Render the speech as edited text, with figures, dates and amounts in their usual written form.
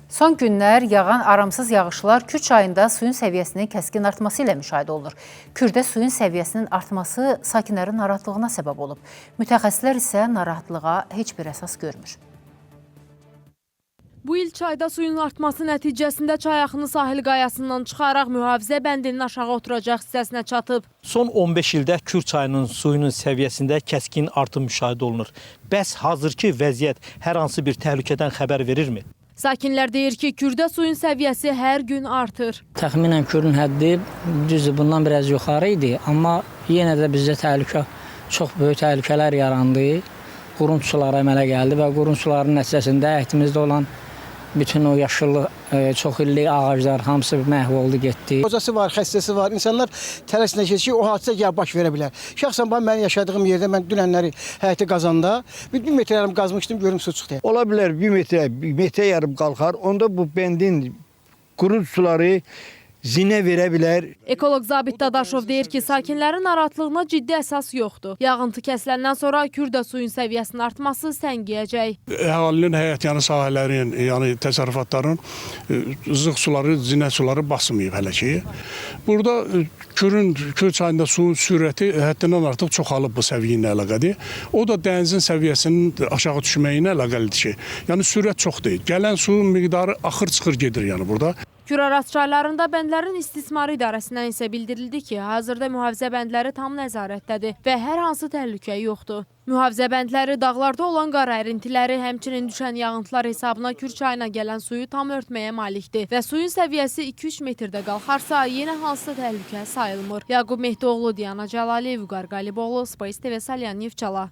Son günlər yağan aramsız yağışlar Kür çayında suyun səviyyəsinin kəskin artması ilə müşahidə olunur. Kürdə suyun səviyyəsinin artması sakinlərin narahatlığına səbəb olub. Mütəxəssislər isə narahatlığa heç bir əsas görmür. Bu il çayda suyun artması nəticəsində çay axını sahil qayasından çıxaraq mühafizə bəndinin aşağı oturacaq hissəsinə çatıb. Son 15 ildə Kür çayının suyunun səviyyəsində kəskin artım müşahidə olunur. Bəs hazırki vəziyyət hər hansı bir təhlükədən xəbər verirmi? Sakinlər deyir ki, Kürdə suyun səviyyəsi hər gün artır. Təxminən Kürün həddi düzdür, bundan biraz yuxarı idi, amma yenə də bizdə çox böyük təhlükələr yarandı. Qurun suları əmələ gəldi və qurun suların nəticəsində həyətimizdə olan bütün o yaşıllıq, çox illik ağaclar hamısı məhv oldu, getdi. Hocası var, xəstəsi var. İnsanlar tələsinə keçir ki, o hadisə baş verə bilər. Şəxsən mən yaşadığım yerdə mən dünənləri həyəti qazanda bir metrə yarım qazmışdım, görüm su çıxdı. Ola bilər bir metrə yarım qalxar. Onda bu bəndin quru suları zinə verə bilər. Ekoloq Zabit Dadaşov deyir ki, sakinlərin narahatlığına ciddi əsas yoxdur. Yağıntı kəsiləndən sonra Kürdə suyun səviyyəsinin artması səngiyəcək. Əhalinin həyətyanı sahələrin, yəni təsərrüfatların zığ suları, zinə suları basmayıb hələ ki. Burada Kür çayında suyun sürəti həddindən artıq çoxalıb bu səviyyə ilə əlaqədir. O da dənizin səviyyəsinin aşağı düşməyi ilə əlaqəlidir ki, yəni sürət çox deyil. Gələn suyun miqdarı axır-çıxır gedir yəni burada. Küraraz çaylarında bəndlərin istismarı idarəsindən isə bildirildi ki, hazırda mühafizə bəndləri tam nəzarətdədir və hər hansı təhlükə yoxdur. Mühafizə bəndləri dağlarda olan qar ərintiləri, həmçinin düşən yağıntılar hesabına Kür çayına gələn suyu tam örtməyə malikdir və suyun səviyyəsi 2-3 metrdə qalxarsa, yenə hansısa təhlükə sayılmır. Yaqub Mehdioğlu, Diana Cəlaliyev, Vüqar Qaliboğlu, Space TV, Salyan Neftçala.